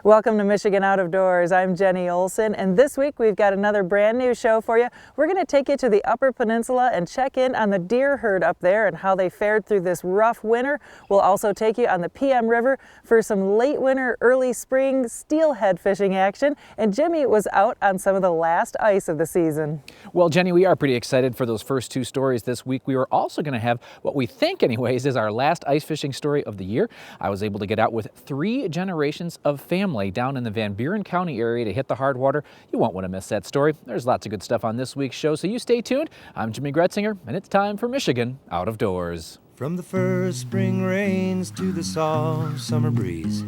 Welcome to Michigan Out of Doors. I'm Jenny Olson, and this week we've got another brand new show for you. We're going to take you to the Upper Peninsula and check in on the deer herd up there and how they fared through this rough winter. We'll also take you on the PM River for some late winter, early spring steelhead fishing action. And Jimmy was out on some of the last ice of the season. Well, Jenny, we are pretty excited for those first two stories this week. We were also going to have what we think anyways is our last ice fishing story of the year. I was able to get out with 3 generations of family down in the Van Buren County area to hit the hard water. You won't want to miss that story. There's lots of good stuff on this week's show, so you stay tuned. I'm Jimmy Gretzinger, and it's time for Michigan Out of Doors. From the first spring rains to the soft summer breeze,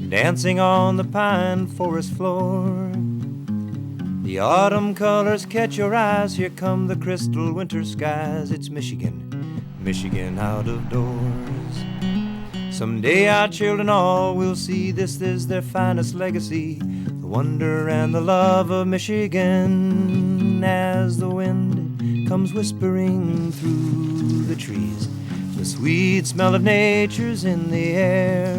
dancing on the pine forest floor, the autumn colors catch your eyes. Here come the crystal winter skies. It's Michigan, Michigan Out of Doors. Someday our children all will see this is their finest legacy, the wonder and the love of Michigan. As the wind comes whispering through the trees, the sweet smell of nature's in the air.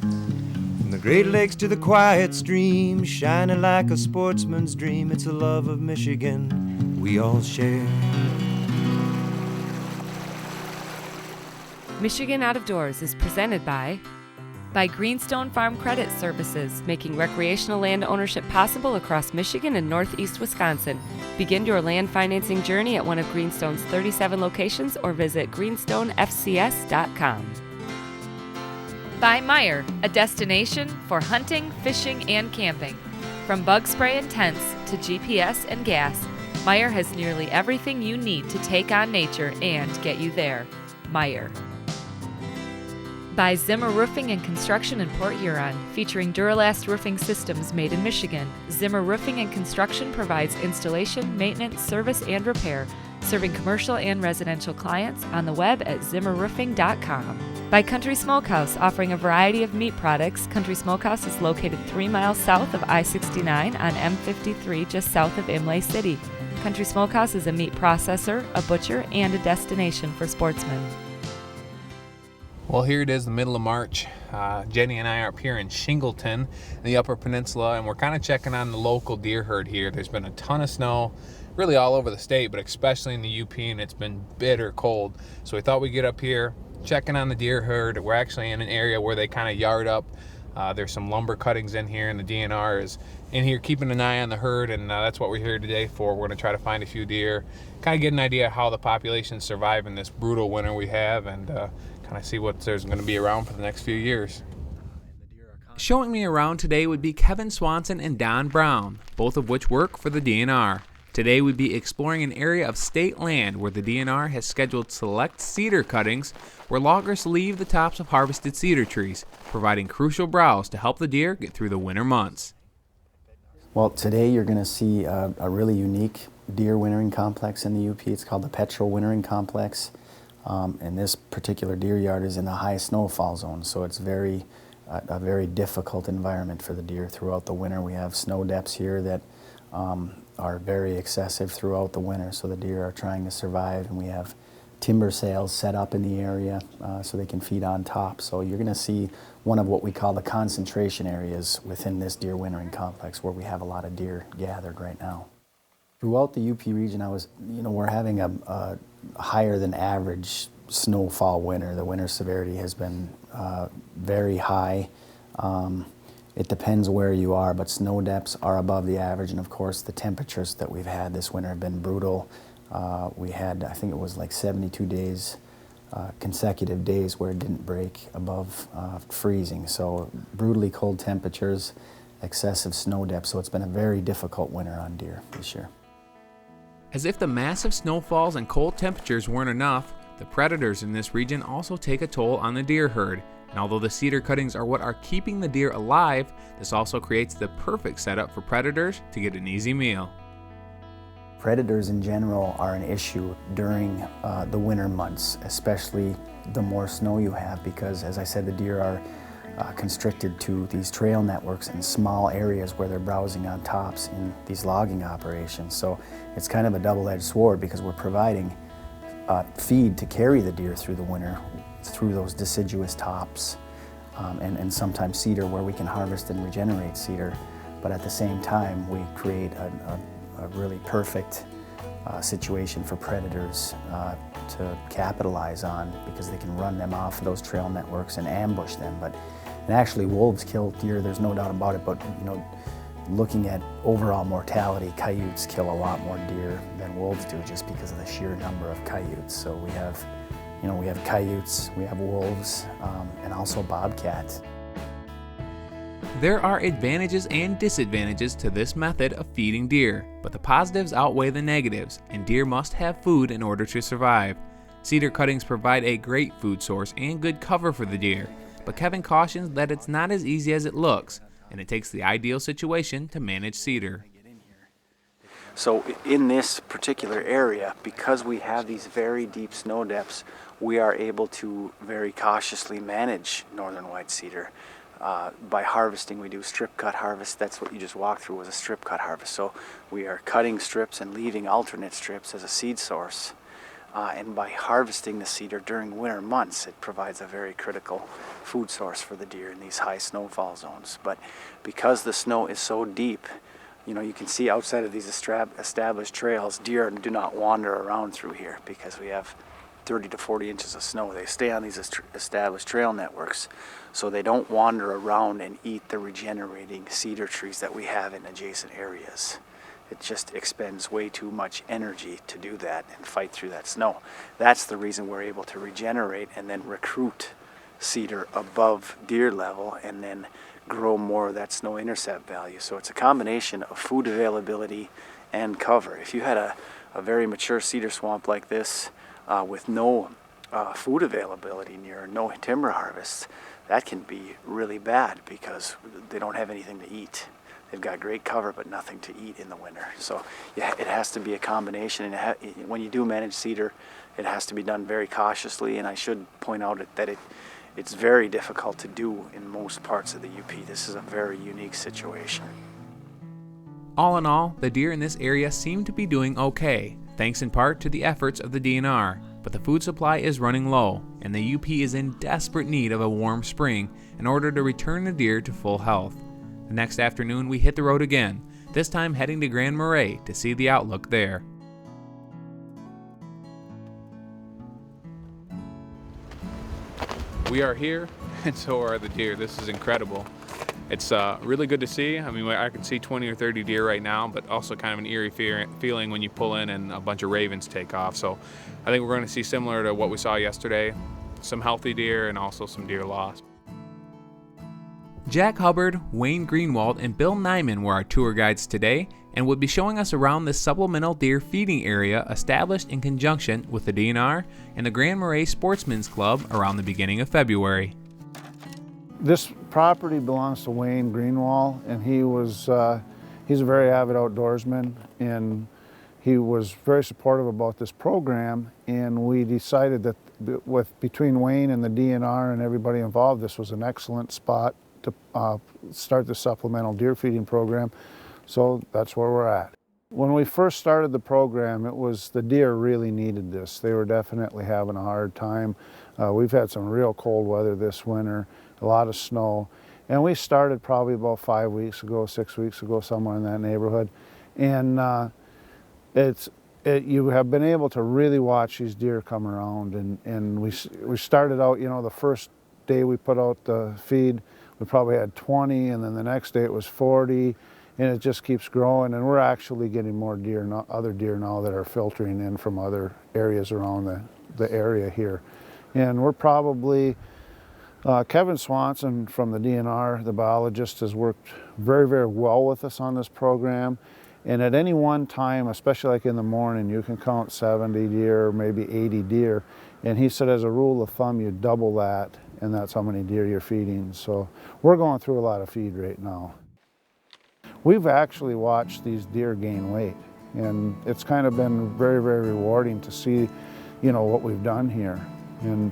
From the Great Lakes to the quiet stream, shining like a sportsman's dream, it's a love of Michigan we all share. Michigan Out of Doors is presented by Greenstone Farm Credit Services, making recreational land ownership possible across Michigan and northeast Wisconsin. Begin your land financing journey at one of Greenstone's 37 locations or visit greenstonefcs.com. By Meijer, a destination for hunting, fishing, and camping. From bug spray and tents to GPS and gas, Meijer has nearly everything you need to take on nature and get you there. Meijer. By Zimmer Roofing and Construction in Port Huron, featuring Duralast roofing systems made in Michigan. Zimmer Roofing and Construction provides installation, maintenance, service, and repair, serving commercial and residential clients on the web at zimmerroofing.com. By Country Smokehouse, offering a variety of meat products. Country Smokehouse is located 3 miles south of I-69 on M53, just south of Imlay City. Country Smokehouse is a meat processor, a butcher, and a destination for sportsmen. Well, here it is, the middle of March. Jenny and I are up here in Shingleton, the Upper Peninsula, and we're kind of checking on the local deer herd here. There's been a ton of snow, really all over the state, but especially in the UP, and it's been bitter cold. So we thought we'd get up here, checking on the deer herd. We're actually in an area where they kind of yard up. There's some lumber cuttings in here, and the DNR is in here keeping an eye on the herd, and that's what we're here today for. We're going to try to find a few deer, kind of get an idea how the population's surviving this brutal winter we have, and kind of see what there's going to be around for the next few years. Showing me around today would be Kevin Swanson and Don Brown, both of which work for the DNR. Today we'd be exploring an area of state land where the DNR has scheduled select cedar cuttings where loggers leave the tops of harvested cedar trees, providing crucial browse to help the deer get through the winter months. Well, today you're going to see a really unique deer wintering complex in the UP. It's called the Petrel Wintering Complex. And this particular deer yard is in the high snowfall zone, so it's a very difficult environment for the deer throughout the winter. We have snow depths here that are very excessive throughout the winter, so the deer are trying to survive, and we have timber sails set up in the area so they can feed on top. So you're going to see one of what we call the concentration areas within this deer wintering complex where we have a lot of deer gathered right now. Throughout the UP region, we're having a higher than average snowfall winter. The winter severity has been very high. It depends where you are, but snow depths are above the average, and of course the temperatures that we've had this winter have been brutal. We had, I think it was like 72 days, consecutive days where it didn't break above freezing. So brutally cold temperatures, excessive snow depths, so it's been a very difficult winter on deer this year. As if the massive snowfalls and cold temperatures weren't enough, the predators in this region also take a toll on the deer herd. And although the cedar cuttings are what are keeping the deer alive, this also creates the perfect setup for predators to get an easy meal. Predators in general are an issue during the winter months, especially the more snow you have, because as I said, the deer are constricted to these trail networks and small areas where they're browsing on tops in these logging operations. So it's kind of a double-edged sword because we're providing feed to carry the deer through the winter through those deciduous tops. and sometimes cedar where we can harvest and regenerate cedar. But at the same time, we create a really perfect situation for predators to capitalize on, because they can run them off of those trail networks and ambush them. And actually wolves kill deer, there's no doubt about it, but you know, looking at overall mortality, coyotes kill a lot more deer than wolves do, just because of the sheer number of coyotes. So we have, you know, we have coyotes, we have wolves, and also bobcats. There are advantages and disadvantages to this method of feeding deer, but the positives outweigh the negatives, and deer must have food in order to survive. Cedar cuttings provide a great food source and good cover for the deer, but Kevin cautions that it's not as easy as it looks, and it takes the ideal situation to manage cedar. So in this particular area, because we have these very deep snow depths, we are able to very cautiously manage northern white cedar. By harvesting, we do strip cut harvest. That's what you just walked through, was a strip cut harvest. So we are cutting strips and leaving alternate strips as a seed source. And by harvesting the cedar during winter months, it provides a very critical food source for the deer in these high snowfall zones. But because the snow is so deep, you know, you can see outside of these established trails, deer do not wander around through here because we have 30 to 40 inches of snow. They stay on these established trail networks, so they don't wander around and eat the regenerating cedar trees that we have in adjacent areas. It just expends way too much energy to do that and fight through that snow. That's the reason we're able to regenerate and then recruit cedar above deer level and then grow more of that snow intercept value. So it's a combination of food availability and cover. If you had a very mature cedar swamp like this with no food availability near, no timber harvests, that can be really bad because they don't have anything to eat. They've got great cover, but nothing to eat in the winter. So yeah, it has to be a combination. And when you do manage cedar, it has to be done very cautiously. And I should point out that it's very difficult to do in most parts of the UP. This is a very unique situation. All in all, the deer in this area seem to be doing okay, thanks in part to the efforts of the DNR. But the food supply is running low, and the UP is in desperate need of a warm spring in order to return the deer to full health. The next afternoon, we hit the road again, this time heading to Grand Marais to see the outlook there. We are here, and so are the deer. This is incredible. It's really good to see. I mean, I can see 20 or 30 deer right now, but also kind of an eerie feeling when you pull in and a bunch of ravens take off. So I think we're going to see similar to what we saw yesterday, some healthy deer and also some deer lost. Jack Hubbard, Wayne Greenwald, and Bill Nyman were our tour guides today and would be showing us around this supplemental deer feeding area established in conjunction with the DNR and the Grand Marais Sportsman's Club around the beginning of February. This property belongs to Wayne Greenwald, and he's a very avid outdoorsman, and he was very supportive about this program, and we decided that between Wayne and the DNR and everybody involved, this was an excellent spot to start the supplemental deer feeding program. So that's where we're at. When we first started the program, it was the deer really needed this. They were definitely having a hard time. We've had some real cold weather this winter, a lot of snow, and we started probably about 5 weeks ago, 6 weeks ago, somewhere in that neighborhood. And you have been able to really watch these deer come around, and we started out, you know, the first day we put out the feed, we probably had 20, and then the next day it was 40, and it just keeps growing, and we're actually getting more deer, other deer now that are filtering in from other areas around the area here. And we're probably, Kevin Swanson from the DNR, the biologist, has worked very, very well with us on this program. And at any one time, especially like in the morning, you can count 70 deer, maybe 80 deer. And he said, as a rule of thumb, you double that, and that's how many deer you're feeding. So we're going through a lot of feed right now. We've actually watched these deer gain weight, and it's kind of been very, very rewarding to see, you know, what we've done here. And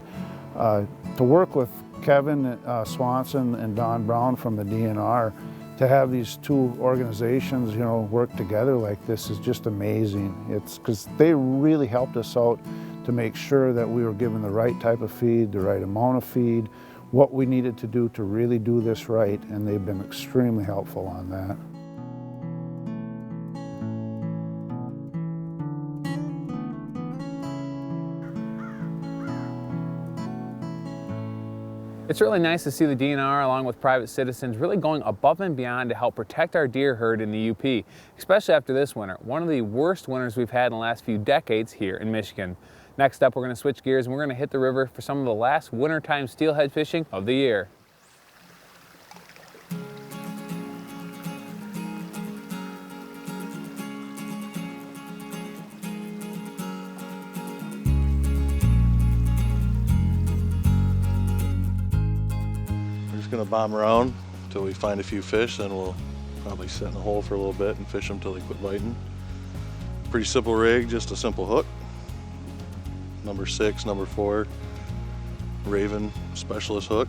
to work with Kevin Swanson and Don Brown from the DNR, to have these two organizations, you know, work together like this is just amazing. It's because they really helped us out to make sure that we were given the right type of feed, the right amount of feed. what we needed to do to really do this right, and they've been extremely helpful on that. It's really nice to see the DNR along with private citizens really going above and beyond to help protect our deer herd in the UP, especially after this winter, one of the worst winters we've had in the last few decades here in Michigan. Next up, we're going to switch gears and we're going to hit the river for some of the last wintertime steelhead fishing of the year. Going to bomb around until we find a few fish, then we'll probably sit in a hole for a little bit and fish them until they quit biting. Pretty simple rig, just a simple hook. Number 6, number 4, Raven specialist hook.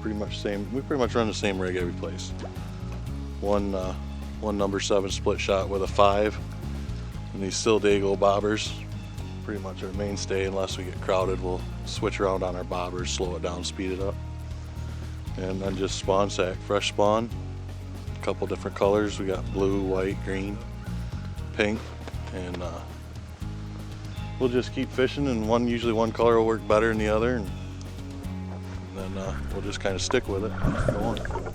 Pretty much same. We pretty much run the same rig every place. One number 7 split shot with a 5, and these Sildago bobbers. Pretty much our mainstay. Unless we get crowded, we'll switch around on our bobbers, slow it down, speed it up. And then just spawn sack, fresh spawn, a couple different colors. We got blue, white, green, pink, and we'll just keep fishing, and usually one color will work better than the other, and then we'll just kind of stick with it. Go on.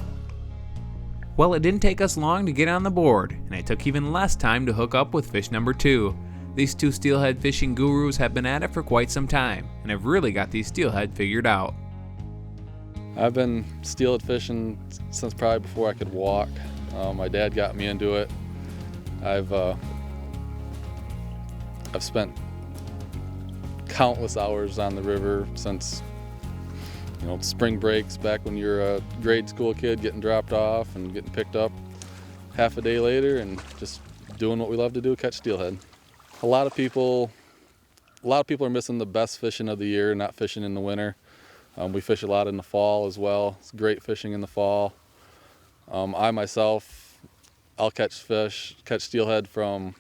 Well, it didn't take us long to get on the board, and it took even less time to hook up with fish number 2. These two steelhead fishing gurus have been at it for quite some time and have really got these steelhead figured out. I've been steelhead fishing since probably before I could walk. My dad got me into it. I've spent countless hours on the river since, spring breaks, back when you're a grade school kid getting dropped off and getting picked up half a day later and just doing what we love to do, catch steelhead. A lot of people are missing the best fishing of the year, not fishing in the winter. We fish a lot in the fall as well. It's great fishing in the fall. I myself, I'll catch steelhead from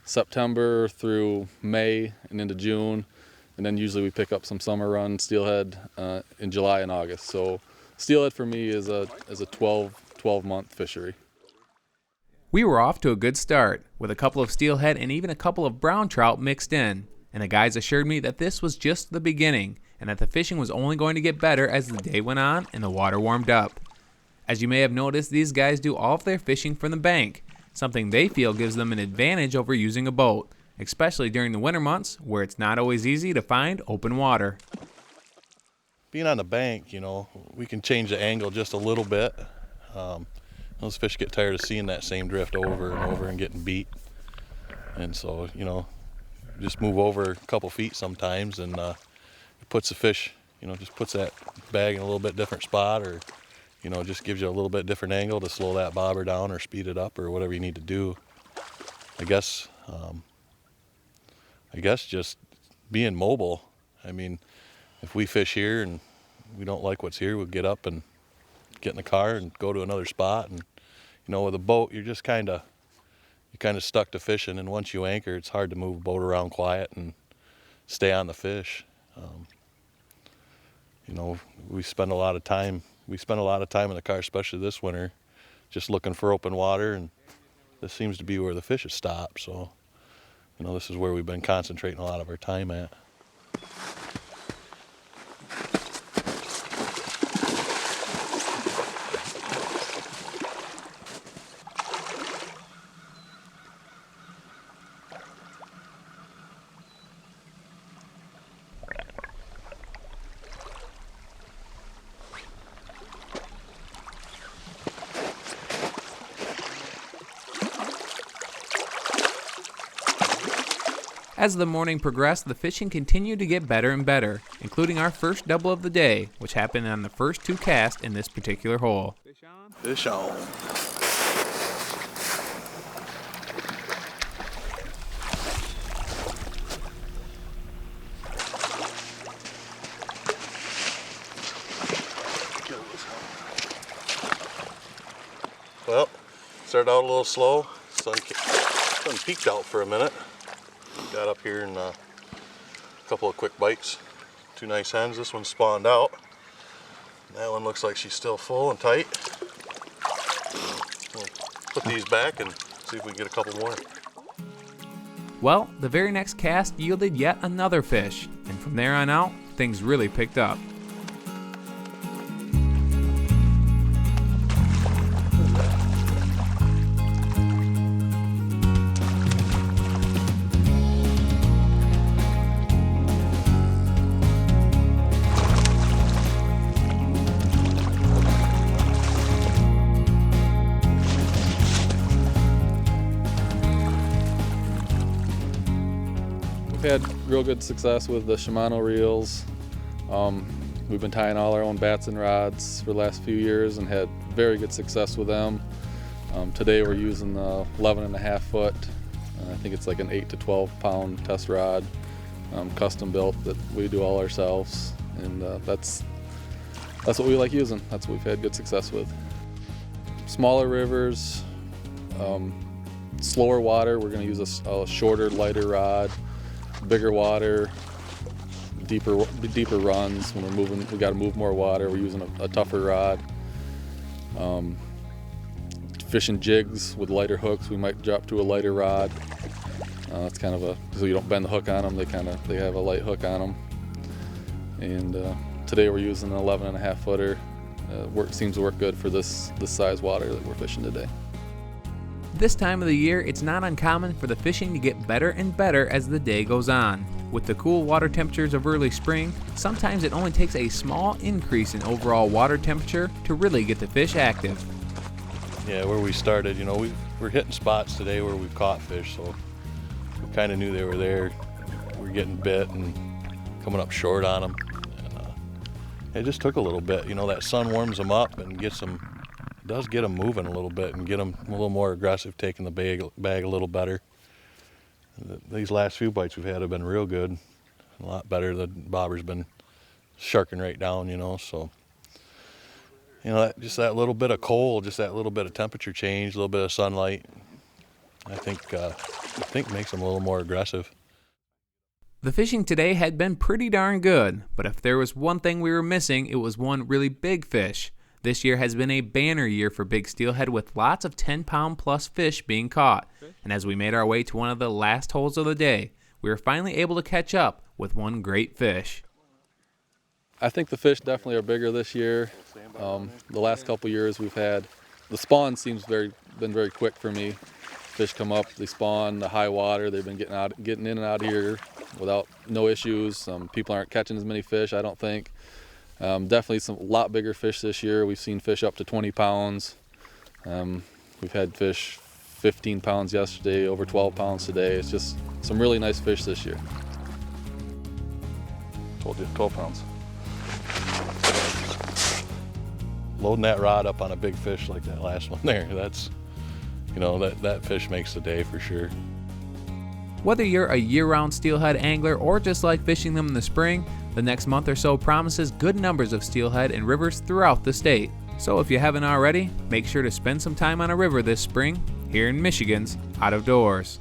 September through May and into June, and then usually we pick up some summer run steelhead in July and August. So steelhead for me is a 12-month fishery. We were off to a good start, with a couple of steelhead and even a couple of brown trout mixed in, and the guys assured me that this was just the beginning, and that the fishing was only going to get better as the day went on and the water warmed up. As you may have noticed, these guys do all of their fishing from the bank, something they feel gives them an advantage over using a boat, especially during the winter months where it's not always easy to find open water. Being on the bank, we can change the angle just a little bit. Those fish get tired of seeing that same drift over and over and getting beat. And so, just move over a couple feet sometimes, and it puts the fish, just puts that bag in a little bit different spot, or, just gives you a little bit different angle to slow that bobber down or speed it up or whatever you need to do. I guess just being mobile. I mean, if we fish here and we don't like what's here, we'll get up and get in the car and go to another spot. And with a boat, you're kind of stuck to fishing, and once you anchor, it's hard to move a boat around quiet and stay on the fish. We spend a lot of time in the car, especially this winter, just looking for open water, and this seems to be where the fish have stopped. So this is where we've been concentrating a lot of our time at. As the morning progressed, the fishing continued to get better and better, including our first double of the day, which happened on the first 2 casts in this particular hole. Fish on. Well, started out a little slow. Sun peeked out for a minute. Got up here and a couple of quick bites. Two nice hens. This one spawned out. That one looks like she's still full and tight. We'll put these back and see if we can get a couple more. Well, the very next cast yielded yet another fish, and from there on out, things really picked up. We've had real good success with the Shimano reels. We've been tying all our own bats and rods for the last few years and had very good success with them. Today we're using the 11.5 foot. I think it's like an 8 to 12 pound test rod, custom built, that we do all ourselves, and that's what we like using. That's what we've had good success with. Smaller rivers, slower water, we're going to use a shorter, lighter rod. Bigger water, deeper runs. When we're moving, we got to move more water. We're using a tougher rod. Fishing jigs with lighter hooks, we might drop to a lighter rod. That's kind of so you don't bend the hook on them. They have a light hook on them. And today we're using an 11.5 footer. Seems to work good for this size water that we're fishing today. This time of the year, it's not uncommon for the fishing to get better and better as the day goes on. With the cool water temperatures of early spring, sometimes it only takes a small increase in overall water temperature to really get the fish active. Yeah, where we started, we're hitting spots today where we've caught fish, so we kind of knew they were there. We're getting bit and coming up short on them. And it just took a little bit. That sun warms them up and does get them moving a little bit and get them a little more aggressive, taking the bag a little better. These last few bites we've had have been real good, a lot better. The bobber's been sharking right down, so just that little bit of cold, just that little bit of temperature change, a little bit of sunlight, I think makes them a little more aggressive. The fishing today had been pretty darn good, but if there was one thing we were missing, it was one really big fish. This year has been a banner year for big steelhead, with lots of 10-pound plus fish being caught. And as we made our way to one of the last holes of the day, we were finally able to catch up with one great fish. I think the fish definitely are bigger this year. The last couple years we've had, the spawn seems been very quick for me. Fish come up, they spawn, the high water, they've been getting in and out of here without no issues. People aren't catching as many fish, I don't think. Definitely a lot bigger fish this year. We've seen fish up to 20 pounds. We've had fish 15 pounds yesterday, over 12 pounds today. It's just some really nice fish this year. Told you, 12 pounds. Loading that rod up on a big fish like that last one there, that's, that fish makes the day for sure. Whether you're a year-round steelhead angler or just like fishing them in the spring, the next month or so promises good numbers of steelhead in rivers throughout the state. So if you haven't already, make sure to spend some time on a river this spring here in Michigan's Out of Doors.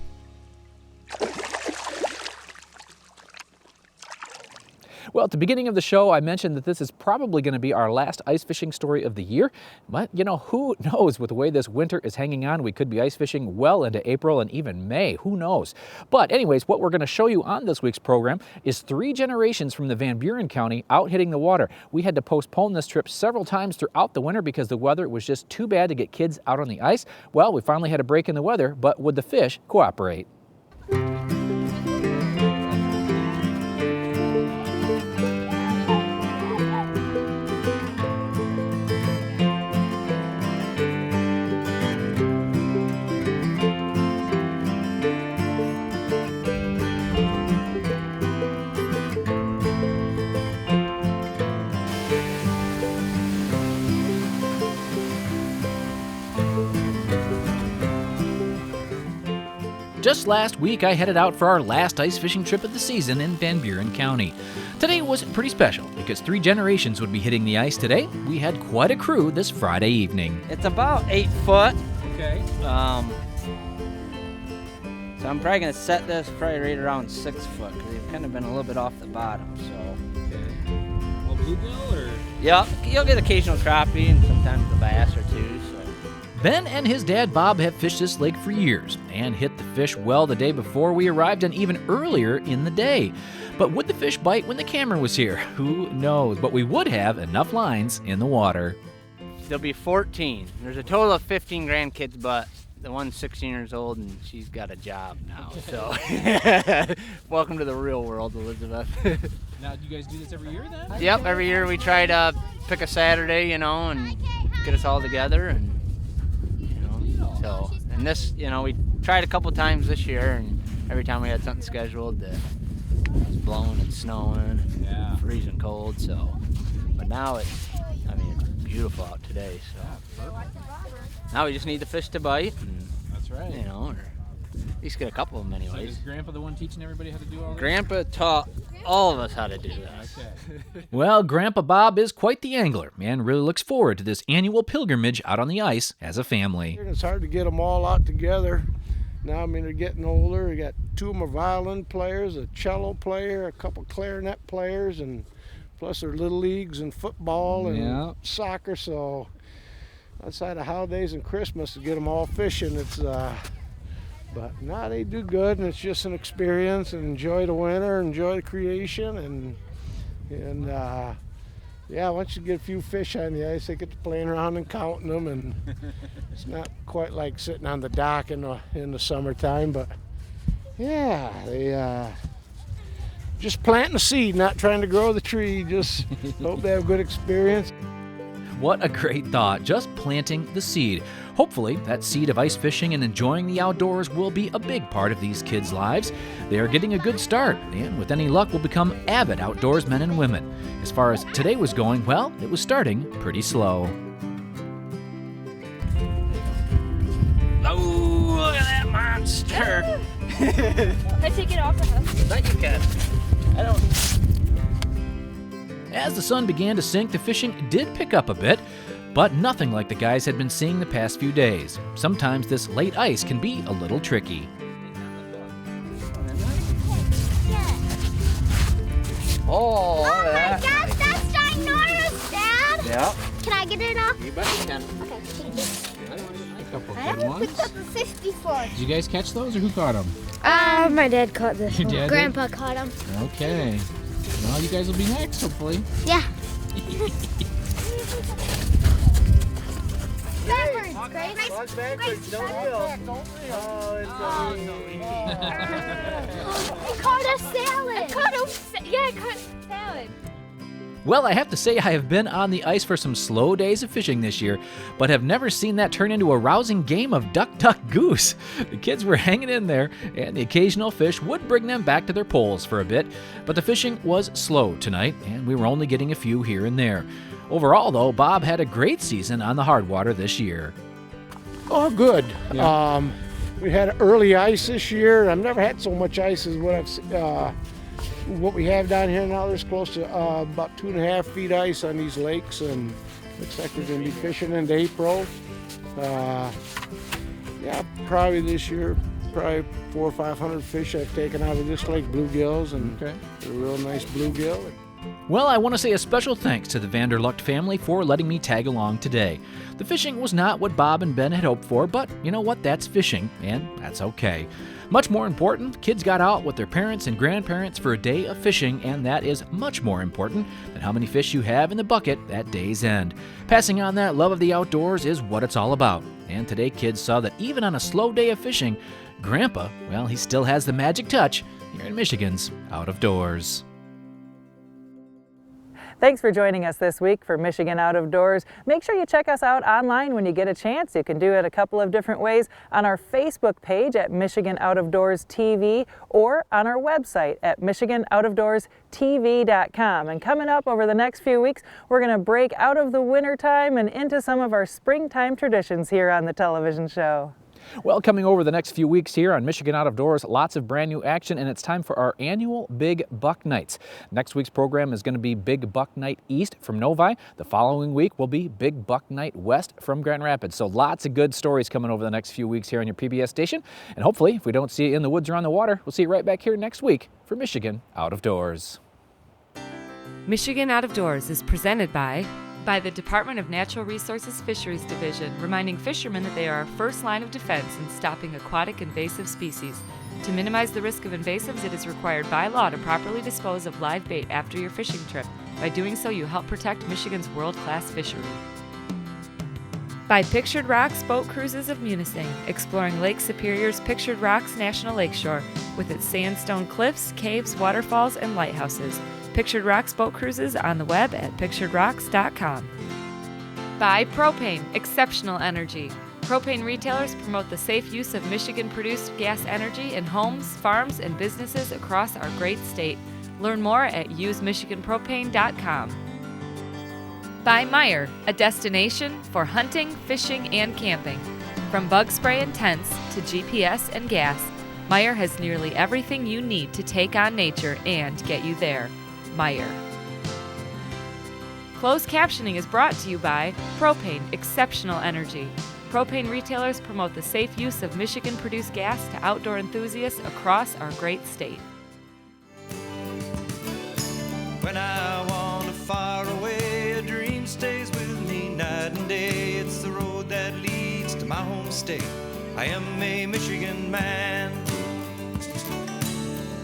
Well, at the beginning of the show, I mentioned that this is probably going to be our last ice fishing story of the year. But, who knows? With the way this winter is hanging on, we could be ice fishing well into April and even May. Who knows? But anyways, what we're going to show you on this week's program is 3 generations from the Van Buren County out hitting the water. We had to postpone this trip several times throughout the winter because the weather was just too bad to get kids out on the ice. Well, we finally had a break in the weather, but would the fish cooperate? Just last week, I headed out for our last ice fishing trip of the season in Van Buren County. Today was pretty special because 3 generations would be hitting the ice today. We had quite a crew this Friday evening. It's about 8 foot. Okay. So I'm probably going to set this right around 6 foot because they've kind of been a little bit off the bottom. So. Okay. bluegill or? Yep, you'll get occasional crappie and sometimes a bass or two. So. Ben and his dad Bob have fished this lake for years and hit the fish well the day before we arrived and even earlier in the day. But would the fish bite when the camera was here? Who knows? But we would have enough lines in the water. There'll be 14. There's a total of 15 grandkids, but the one's 16 years old and she's got a job now. So, welcome to the real world, Elizabeth. Now, do you guys do this every year then? Yep, every year we try to pick a Saturday, and get us all together, and so. And this, we tried a couple times this year, and every time we had something scheduled, it was blowing and snowing and freezing cold. So, but now it's beautiful out today. So now we just need the fish to bite. And, that's right. Or at least get a couple of them anyways. So is Grandpa the one teaching everybody how to do all this? Grandpa taught all of us how to do that. Okay. Well, Grandpa Bob is quite the angler and really looks forward to this annual pilgrimage out on the ice as a family. It's hard to get them all out together. Now, they're getting older. We got 2 of them are violin players, a cello player, a couple clarinet players, and plus their little leagues and football and soccer. So outside of holidays and Christmas, to get them all fishing, it's but now they do good, and it's just an experience, and enjoy the winter, enjoy the creation, and once you get a few fish on the ice, they get to playing around and counting them, and it's not quite like sitting on the dock in the summertime, but they just planting a seed, not trying to grow the tree. Just hope they have a good experience. What a great thought, just planting the seed. Hopefully, that seed of ice fishing and enjoying the outdoors will be a big part of these kids' lives. They are getting a good start, and with any luck will become avid outdoors men and women. As far as today was going, well, it was starting pretty slow. Oh, look at that monster! Can I take it off the house? Bet you can. I don't. As the sun began to sink, the fishing did pick up a bit, but nothing like the guys had been seeing the past few days. Sometimes this late ice can be a little tricky. Oh, look at that. Gosh, that's ginormous, Dad! Yeah. Can I get it off? You bet you can. Okay, thank you. A couple I haven't picked up a fish before. Did you guys catch those, or who caught them? My dad caught this Your one. dad Grandpa caught him. Okay. Well, you guys will be next, hopefully. Yeah. Backwards, Grace. Walk backwards, don't go. I caught a salad. I caught salad. Well, I have to say I have been on the ice for some slow days of fishing this year, but have never seen that turn into a rousing game of duck, duck, goose. The kids were hanging in there, and the occasional fish would bring them back to their poles for a bit, but the fishing was slow tonight, and we were only getting a few here and there. Overall, though, Bob had a great season on the hard water this year. Oh, good. We had early ice this year. I've never had so much ice as what we have down here now. There's close to about 2.5 feet ice on these lakes, and looks like we're going to be fishing into April. Probably this year, probably 400 or 500 fish I've taken out of this lake, bluegills, and a real nice bluegill. Well, I want to say a special thanks to the Vanderlucht family for letting me tag along today. The fishing was not what Bob and Ben had hoped for, but you know what? That's fishing, and that's okay. Much more important, kids got out with their parents and grandparents for a day of fishing, and that is much more important than how many fish you have in the bucket at day's end. Passing on that love of the outdoors is what it's all about. And today kids saw that even on a slow day of fishing, Grandpa, well, he still has the magic touch here in Michigan's Out of Doors. Thanks for joining us this week for Michigan Out of Doors. Make sure you check us out online when you get a chance. You can do it a couple of different ways on our Facebook page at Michigan Out of Doors TV or on our website at michiganoutofdoorstv.com. And coming up over the next few weeks, we're going to break out of the winter time and into some of our springtime traditions here on the television show. Well, coming over the next few weeks here on Michigan Out of Doors, lots of brand new action, and it's time for our annual Big Buck Nights. Next week's program is going to be Big Buck Night East from Novi. The following week will be Big Buck Night West from Grand Rapids. So lots of good stories coming over the next few weeks here on your PBS station. And hopefully, if we don't see you in the woods or on the water, we'll see you right back here next week for Michigan Out of Doors. Michigan Out of Doors is presented by the Department of Natural Resources Fisheries Division, reminding fishermen that they are our first line of defense in stopping aquatic invasive species. To minimize the risk of invasives, it is required by law to properly dispose of live bait after your fishing trip. By doing so, you help protect Michigan's world-class fishery. By Pictured Rocks Boat Cruises of Munising, exploring Lake Superior's Pictured Rocks National Lakeshore with its sandstone cliffs, caves, waterfalls, and lighthouses. Pictured Rocks Boat Cruises on the web at picturedrocks.com. By Propane, exceptional energy. Propane retailers promote the safe use of Michigan-produced gas energy in homes, farms, and businesses across our great state. Learn more at usemichiganpropane.com. By Meyer, a destination for hunting, fishing, and camping. From bug spray and tents to GPS and gas, Meyer has nearly everything you need to take on nature and get you there. Meyer. Closed captioning is brought to you by Propane, exceptional energy. Propane retailers promote the safe use of Michigan-produced gas to outdoor enthusiasts across our great state. When I wander far away, a dream stays with me night and day. It's the road that leads to my home state. I am a Michigan man.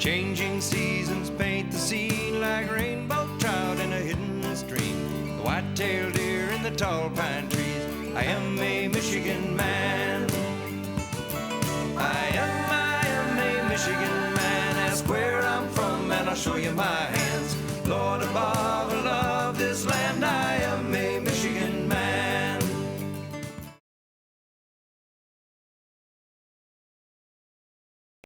Changing seasons paint the scene like rainbow trout in a hidden stream. The white-tailed deer in the tall pine trees. I am a Michigan man. I am a Michigan man. Ask where I'm from and I'll show you my hands. Lord above, love